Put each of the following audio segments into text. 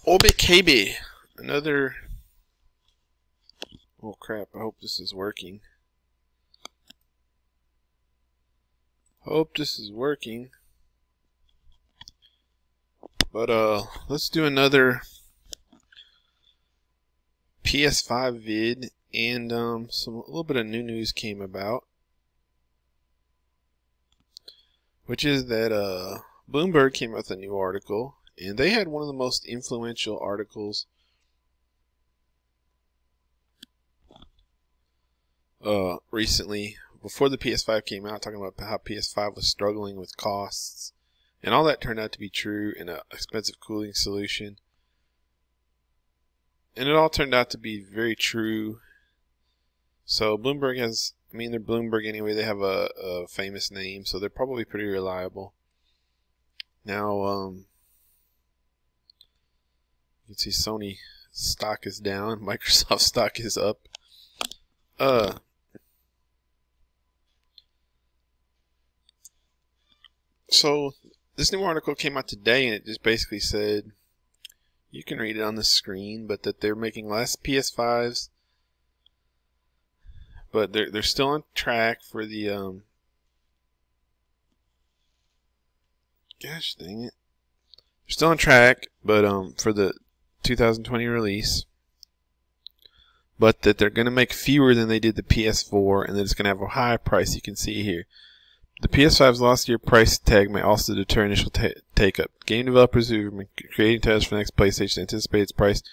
OBKB, another. Oh crap! I hope this is working. But let's do another PS5 vid, and a little bit of new news came about, which is that Bloomberg came out with a new article, and they had one of the most influential articles recently, before the PS5 came out, talking about how PS5 was struggling with costs, and all that turned out to be true in an expensive cooling solution. And it all turned out to be very true. So Bloomberg has, they're Bloomberg anyway, they have a famous name, so they're probably pretty reliable. Now, you can see Sony stock is down, Microsoft stock is up. So this new article came out today, and it just basically said, you can read it on the screen, but that they're making less PS5s, but they're still on track for the gosh dang it, they're still on track, but for the 2020 release, but that they're going to make fewer than they did the PS4, and that it's going to have a high price. You can see here. The PS5's last year price tag may also deter initial take-up. Game developers who have been creating titles for the next PlayStation anticipate its price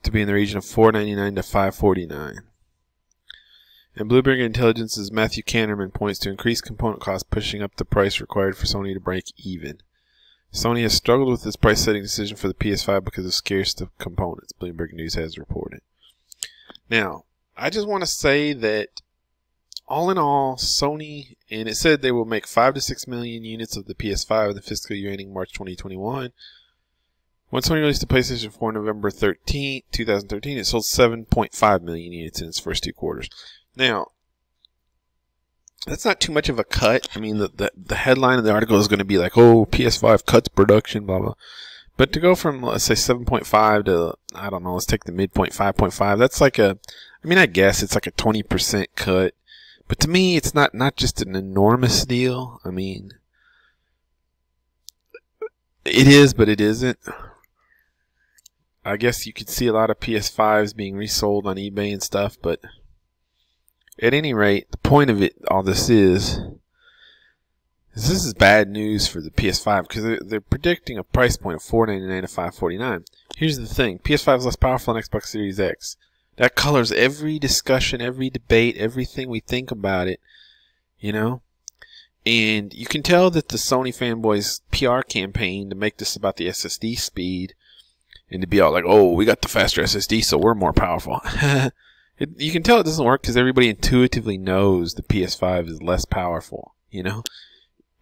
to be in the region of $499 to $549. And Bloomberg Intelligence's Matthew Kannerman points to increased component costs pushing up the price required for Sony to break even. Sony has struggled with this price-setting decision for the PS5 because of scarce components, Bloomberg News has reported. Now, I just want to say that all in all, Sony, and it said they will make 5 to 6 million units of the PS5 in the fiscal year ending March 2021. When Sony released the PlayStation 4 November 13, 2013, it sold 7.5 million units in its first 2 quarters. Now, that's not too much of a cut. The headline of the article is going to be like, oh, PS5 cuts production, blah, blah. But to go from, let's say, 7.5 to, I don't know, let's take the midpoint, 5.5, that's like I guess it's like a 20% cut. But to me, it's not just an enormous deal. It is, but it isn't. I guess you could see a lot of PS5s being resold on eBay and stuff, but at any rate, the point of it, all this is this is bad news for the PS5, because they're predicting a price point of $499 to $549. Here's the thing. PS5 is less powerful than Xbox Series X. That colors every discussion, every debate, everything we think about it, And you can tell that the Sony fanboys' PR campaign to make this about the SSD speed and to be all like, oh, we got the faster SSD, so we're more powerful. You can tell it doesn't work because everybody intuitively knows the PS5 is less powerful,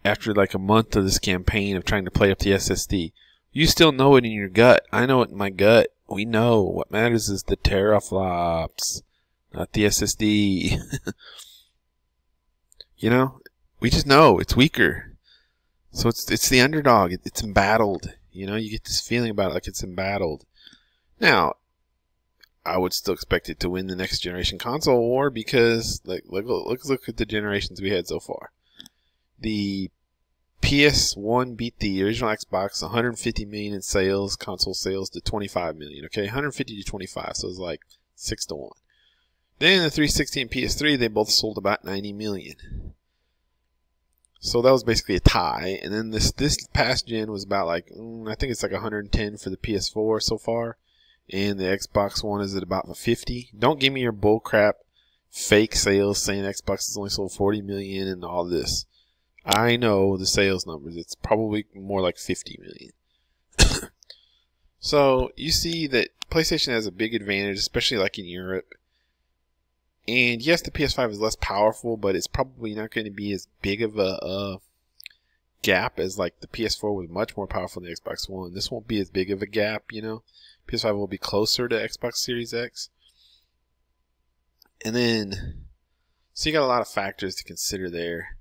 After like a month of this campaign of trying to play up the SSD. You still know it in your gut. I know it in my gut. We know what matters is the teraflops, not the SSD. We just know it's weaker. So it's the underdog. It's embattled. You get this feeling about it like it's embattled. Now, I would still expect it to win the next generation console war because look at the generations we had so far. The PS1 beat the original Xbox 150 million in sales, console sales, to 25 million. Okay, 150 to 25, so it's like 6 to 1. Then the 360 and PS3, they both sold about 90 million. So that was basically a tie. And then this past gen was about like, I think it's like 110 for the PS4 so far, and the Xbox One is at about 50. Don't give me your bullcrap fake sales saying Xbox has only sold 40 million and all this. I know the sales numbers. It's probably more like 50 million. So you see that PlayStation has a big advantage, especially like in Europe. And yes, the PS5 is less powerful, but it's probably not going to be as big of a gap as like the PS4 was much more powerful than the Xbox One. This won't be as big of a gap, PS5 will be closer to Xbox Series X. And then, so you got a lot of factors to consider there.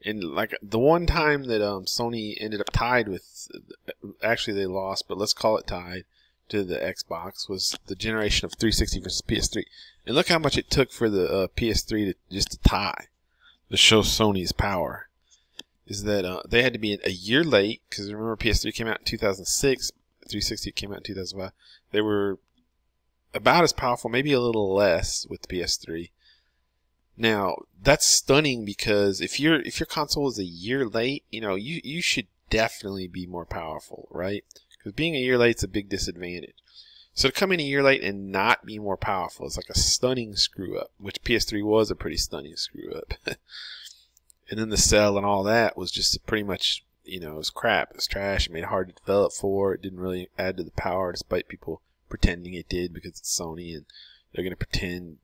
And like the one time that Sony ended up tied with, actually they lost, but let's call it tied, to the Xbox was the generation of 360 versus PS3. And look how much it took for the PS3 to just to tie, to show Sony's power. Is that they had to be a year late, because remember PS3 came out in 2006, 360 came out in 2005. They were about as powerful, maybe a little less with the PS3. Now that's stunning, because if your console is a year late, you should definitely be more powerful, right? Because being a year late is a big disadvantage. So to come in a year late and not be more powerful is like a stunning screw up, which PS3 was a pretty stunning screw up. And then the cell and all that was just pretty much, it was crap. It was trash. It made it hard to develop for. It didn't really add to the power, despite people pretending it did, because it's Sony and they're going to pretend,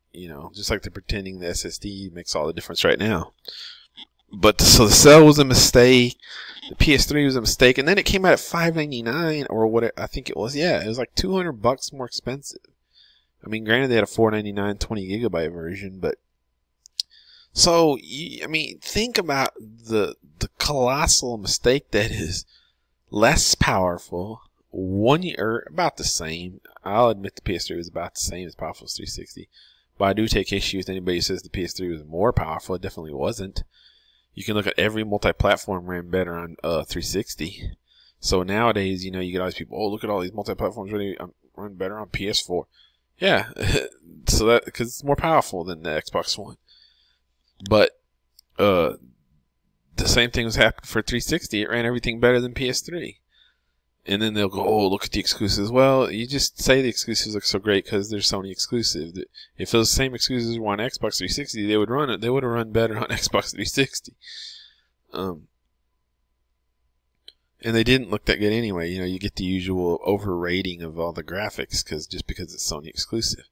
just like they're pretending the SSD makes all the difference right now. But so the cell was a mistake. The PS3 was a mistake. And then it came out at $599 or what I think it was. Yeah, it was like $200 more expensive. I mean, granted, they had a $499 20 gigabyte version, but so, think about the colossal mistake that is less powerful, 1 year, about the same. I'll admit the PS3 was about the same as powerful as 360. But I do take issue with anybody who says the PS3 was more powerful. It definitely wasn't. You can look at every multi-platform ran better on 360. So nowadays, you get all these people, oh, look at all these multi-platforms run better on PS4. Yeah, so that, because it's more powerful than the Xbox One. But the same thing was happening for 360. It ran everything better than PS3. And then they'll go, oh, look at the exclusives. Well, you just say the exclusives look so great because they're Sony exclusive. If those same exclusives were on Xbox 360, they would run it. They would have run better on Xbox 360. And they didn't look that good anyway. You get the usual overrating of all the graphics just because it's Sony exclusive.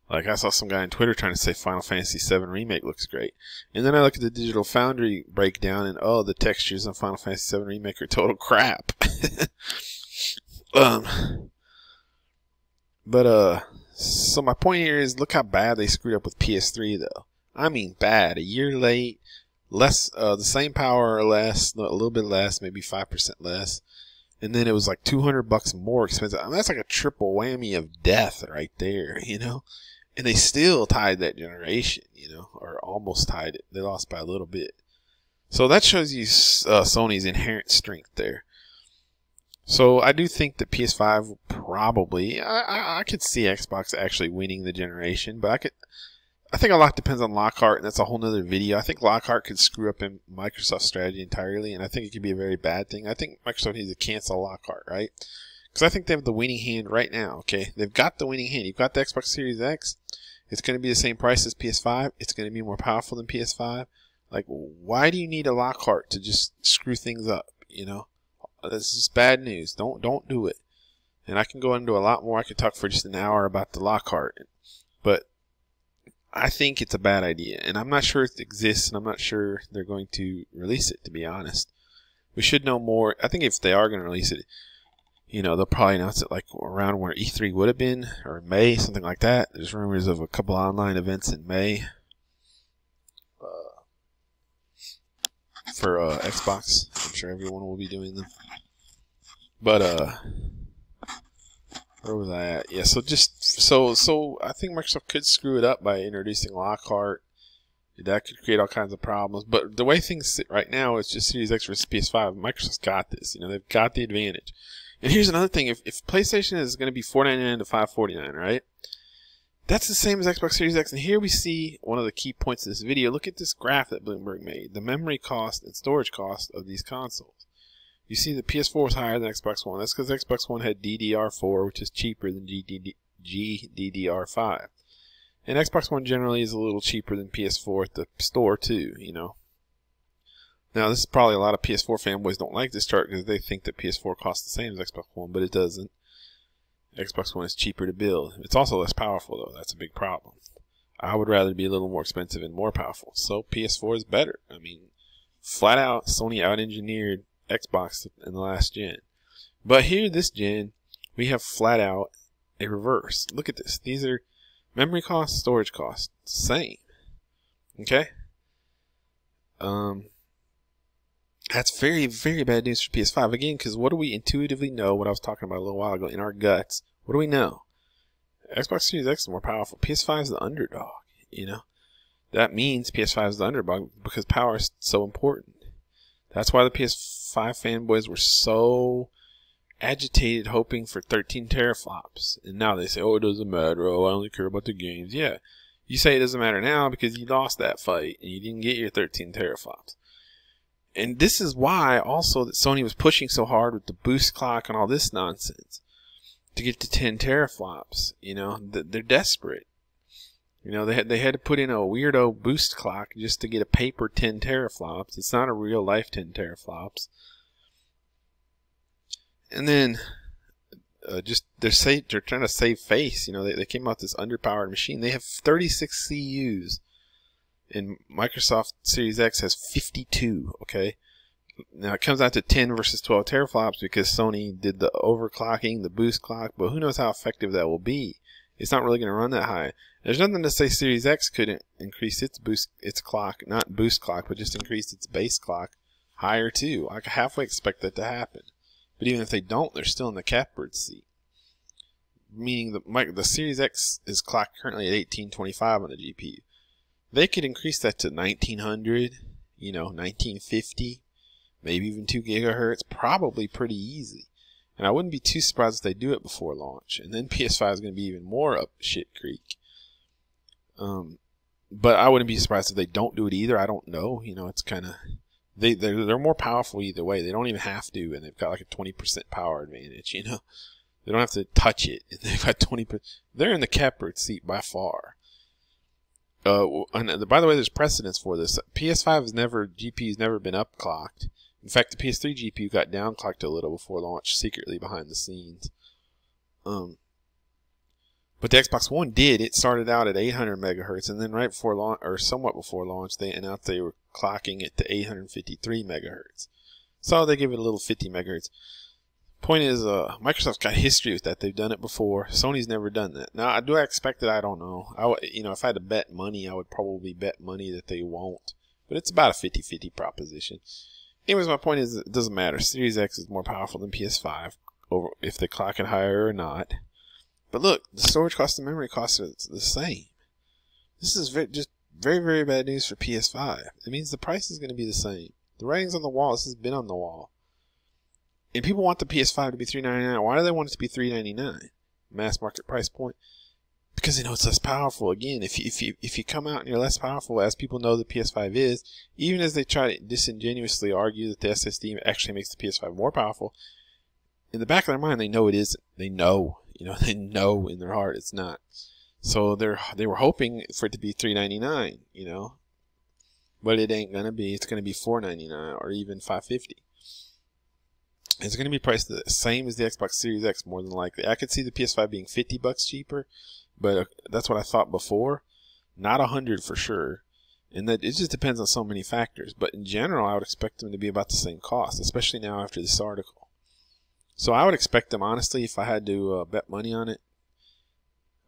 Like, I saw some guy on Twitter trying to say Final Fantasy VII Remake looks great. And then I look at the Digital Foundry breakdown and, oh, the textures on Final Fantasy VII Remake are total crap. So my point here is, look how bad they screwed up with PS3, though. I mean, bad. A year late, less, the same power or less, a little bit less, maybe 5% less. And then it was like $200 more expensive. That's like a triple whammy of death right there, And they still tied that generation, or almost tied it. They lost by a little bit. So that shows you Sony's inherent strength there. So I do think that PS5 will probably, I could see Xbox actually winning the generation, but I think a lot depends on Lockhart, and that's a whole nother video. I think Lockhart could screw up in Microsoft's strategy entirely, and I think it could be a very bad thing. I think Microsoft needs to cancel Lockhart, right? Because I think they have the winning hand right now, okay? They've got the winning hand. You've got the Xbox Series X. It's going to be the same price as PS5. It's going to be more powerful than PS5. Like, why do you need a Lockhart to just screw things up, This is bad news. Don't do it. And I can go into a lot more. I could talk for just an hour about the Lockhart. But I think it's a bad idea. And I'm not sure it exists, and I'm not sure they're going to release it, to be honest. We should know more. I think if they are going to release it, they'll probably announce it like around where E3 would have been, or in May, something like that. There's rumors of a couple online events in May for Xbox. I'm sure everyone will be doing them. But where was I at? Yeah, so I think Microsoft could screw it up by introducing Lockhart. That could create all kinds of problems. But the way things sit right now, it's just Series X versus PS5. Microsoft's got this. They've got the advantage. And here's another thing. If PlayStation is going to be $499 to $549, right? That's the same as Xbox Series X. And here we see one of the key points of this video. Look at this graph that Bloomberg made. The memory cost and storage cost of these consoles. You see the PS4 was higher than Xbox One. That's because Xbox One had DDR4, which is cheaper than GDDR5. And Xbox One generally is a little cheaper than PS4 at the store too, Now, this is probably a lot of PS4 fanboys don't like this chart because they think that PS4 costs the same as Xbox One, but it doesn't. Xbox One is cheaper to build. It's also less powerful, though. That's a big problem. I would rather be a little more expensive and more powerful. So PS4 is better. Flat out, Sony out-engineered Xbox in the last gen. But here, this gen, we have flat out a reverse. Look at this. These are memory costs, storage costs. Same. Okay? That's very, very bad news for PS5. Again, because what do we intuitively know, what I was talking about a little while ago, in our guts, What do we know? Xbox Series X is more powerful. PS5 is the underdog, you know? That means PS5 is the underdog because power is so important. That's why the PS5 fanboys were so agitated hoping for 13 teraflops. And now they say, oh, it doesn't matter. Oh, I only care about the games. Yeah. You say it doesn't matter now because you lost that fight and you didn't get your 13 teraflops. And this is why also that Sony was pushing so hard with the boost clock and all this nonsense to get to 10 teraflops. You know, they're desperate. You know, they had to put in a weirdo boost clock just to get a paper 10 teraflops. It's not a real life 10 teraflops. And then they're trying to save face. You know, they came out with this underpowered machine. They have 36 CUs, and Microsoft Series X has 52. Okay, now it comes out to 10 versus 12 teraflops because Sony did the overclocking, the boost clock. But who knows how effective that will be? It's not really going to run that high. There's nothing to say Series X couldn't increase its clock, not boost clock, but just increase its base clock higher too. I halfway expect that to happen. But even if they don't, they're still in the catbird seat. Meaning the Series X is clocked currently at 1825 on the GPU. They could increase that to 1900, you know, 1950, maybe even 2 gigahertz, probably pretty easy. And I wouldn't be too surprised if they do it before launch. And then PS5 is going to be even more up shit creek. But I wouldn't be surprised if they don't do it either. I don't know. You know, it's kind of... They're more powerful either way. They don't even have to, and they've got like a 20% power advantage, you know. They don't have to touch it. They've got 20%. They're in the catbird seat by far. And by the way, there's precedence for this. GPU's never been upclocked. In fact, the PS3 GPU got downclocked a little before launch, secretly behind the scenes. But the Xbox One did. It started out at 800 megahertz, and then right before launch, or somewhat before launch, they announced they were clocking it to 853 megahertz. So they give it a little 50 megahertz. Point is, Microsoft's got history with that. They've done it before. Sony's never done that. Now, do I expect it? I don't know. You know, if I had to bet money, I would probably bet money that they won't. But it's about a 50-50 proposition. Anyways, my point is, it doesn't matter. Series X is more powerful than PS5, over if they clock it higher or not. But look, the storage cost and memory costs are the same. This is just very, very bad news for PS5. It means the price is going to be the same. The writing's on the wall. This has been on the wall. And people want the PS5 to be $399. Why do they want it to be $399? Mass market price point. Because they know it's less powerful. Again, if you come out and you're less powerful, as people know the PS5 is, even as they try to disingenuously argue that the SSD actually makes the PS5 more powerful, in the back of their mind they know it isn't. They know. You know, they know in their heart it's not. So they were hoping for it to be $399, you know. But it ain't gonna be. It's gonna be $499 or even $550. It's gonna be priced the same as the Xbox Series X more than likely. I could see the PS5 being $50 cheaper, but that's what I thought before. Not $100 for sure. And that it just depends on so many factors. But in general, I would expect them to be about the same cost, especially now after this article. So I would expect them, honestly, if I had to bet money on it,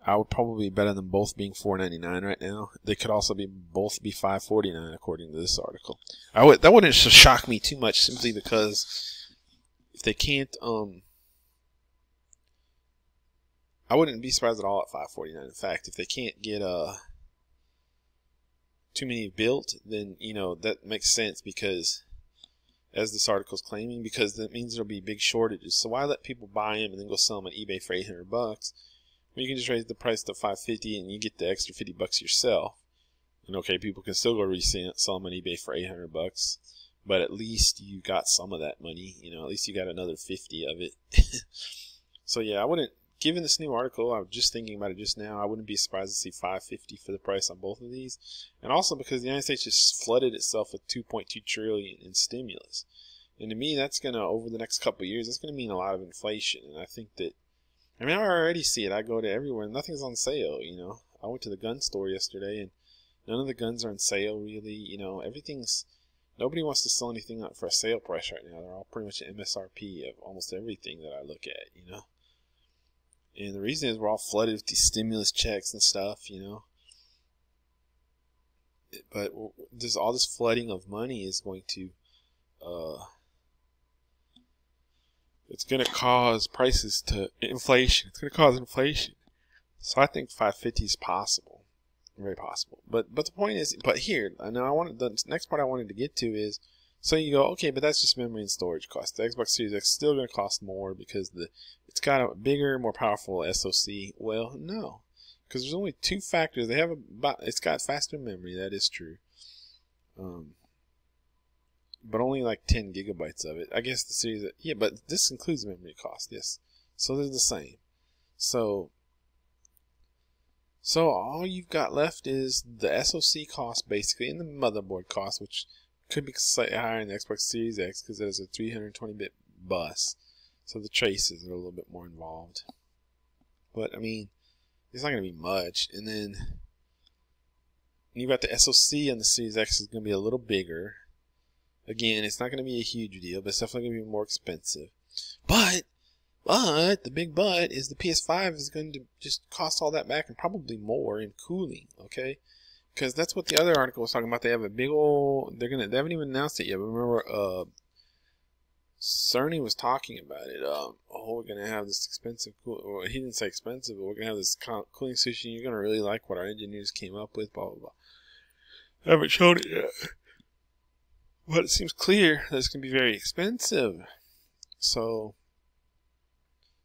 I would probably bet on them both being $499 right now. They could also both be $549 according to this article. That wouldn't shock me too much simply because if they can't, I wouldn't be surprised at all at $549. In fact, if they can't get too many built, then you know that makes sense because, as this article is claiming, because that means there'll be big shortages. So why let people buy them and then go sell them on eBay for $800? When you can just raise the price to $550 and you get the extra $50 yourself. And okay, people can still go resell them on eBay for $800, but at least you got some of that money. You know, at least you got another 50 of it. So yeah, I wouldn't. Given this new article, I was just thinking about it just now. I wouldn't be surprised to see $550 for the price on both of these, and also because the United States just flooded itself with $2.2 trillion in stimulus, and to me, that's gonna over the next couple of years, that's gonna mean a lot of inflation. And I think that, I mean, I already see it. I go to everywhere, and nothing's on sale. You know, I went to the gun store yesterday, and none of the guns are on sale really. You know, nobody wants to sell anything up for a sale price right now. They're all pretty much MSRP of almost everything that I look at. You know. And the reason is we're all flooded with these stimulus checks and stuff, you know. But there's all this flooding of money is going to it's going to cause prices to inflation. It's going to cause inflation. So I think 550 is possible, very possible. But the point is, but here, I know the next part I wanted to get to is, so you go, okay, but that's just memory and storage cost. The Xbox Series X is still going to cost more because it's got a bigger, more powerful SoC. Well, no, because there's only two factors. It's got faster memory. That is true. But only like 10 gigabytes of it. I guess the series, yeah, but this includes memory cost, yes. So they're the same. So all you've got left is the SoC cost, basically, and the motherboard cost, which could be slightly higher in the Xbox Series X because it has a 320-bit bus. So the traces are a little bit more involved. But, I mean, it's not going to be much. And then you've got the SoC on the Series X is going to be a little bigger. Again, it's not going to be a huge deal, but it's definitely going to be more expensive. But the big but is the PS5 is going to just cost all that back and probably more in cooling, okay? Because that's what the other article was talking about. They have a big old, they haven't even announced it yet, but remember, Cerny was talking about it. We're going to have this expensive well, he didn't say expensive, but we're going to have this cooling solution. You're going to really like what our engineers came up with, blah, blah, blah. I haven't shown it yet. But it seems clear that it's going to be very expensive. So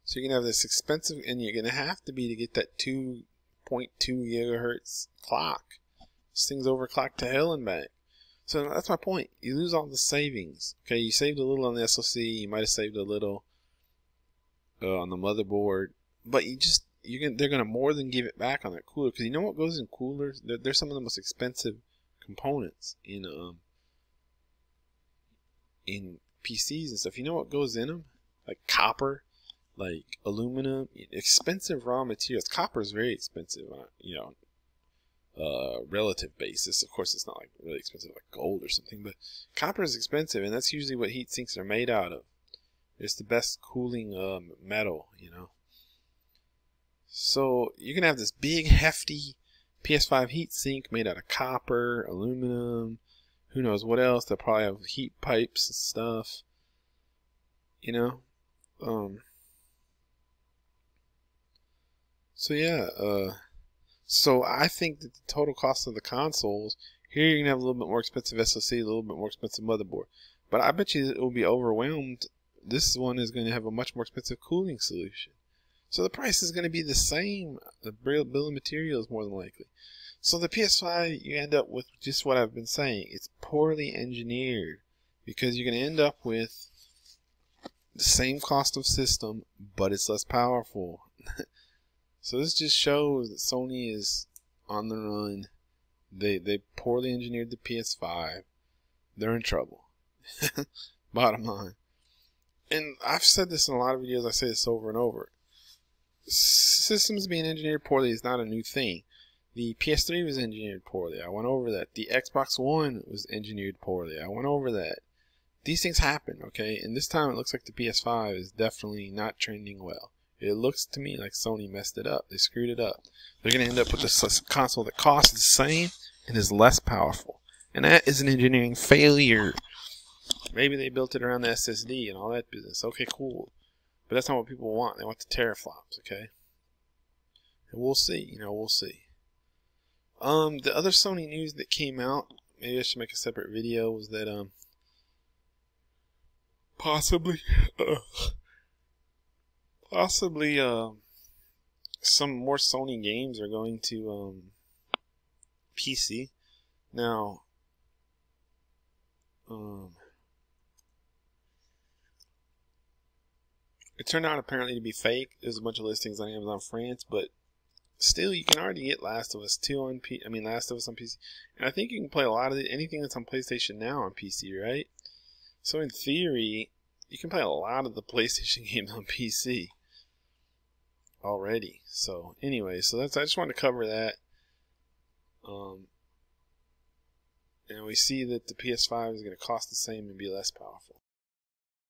you're going to have this expensive, and you're going to have to be to get that 2.2 gigahertz clock. This thing's overclocked to hell and back. So that's my point. You lose all the savings. Okay, you saved a little on the SoC. You might have saved a little on the motherboard. But they're going to more than give it back on that cooler. Because you know what goes in coolers? They're some of the most expensive components in PCs and stuff. You know what goes in them? Like copper, like aluminum, expensive raw materials. Copper is very expensive on relative basis. Of course, it's not like really expensive like gold or something, but copper is expensive, and that's usually what heat sinks are made out of. It's the best cooling metal, So you can have this big, hefty PS5 heat sink made out of copper, aluminum, who knows what else. They'll probably have heat pipes and stuff. So yeah, so I think that the total cost of the consoles, here you're going to have a little bit more expensive SoC, a little bit more expensive motherboard. But I bet you it will be overwhelmed. This one is going to have a much more expensive cooling solution. So the price is going to be the same. The bill of materials more than likely. So the PS5, you end up with just what I've been saying. It's poorly engineered because you're going to end up with the same cost of system, but it's less powerful. So this just shows that Sony is on the run. They poorly engineered the PS5. They're in trouble. Bottom line. And I've said this in a lot of videos. I say this over and over. Systems being engineered poorly is not a new thing. The PS3 was engineered poorly. I went over that. The Xbox One was engineered poorly. I went over that. These things happen, okay? And this time it looks like the PS5 is definitely not trending well. It looks to me like Sony messed it up. They screwed it up. They're going to end up with this console that costs the same and is less powerful. And that is an engineering failure. Maybe they built it around the SSD and all that business. Okay, cool. But that's not what people want. They want the teraflops, okay? And we'll see. We'll see. The other Sony news that came out, maybe I should make a separate video, was that possibly some more Sony games are going to PC. Now, it turned out apparently to be fake. There's a bunch of listings on Amazon France, but still, you can already get Last of Us 2 on Last of Us on PC. And I think you can play a lot of anything that's on PlayStation now on PC, right? So in theory, you can play a lot of the PlayStation games on PC already. So anyway, I just wanted to cover that. And we see that the PS5 is going to cost the same and be less powerful.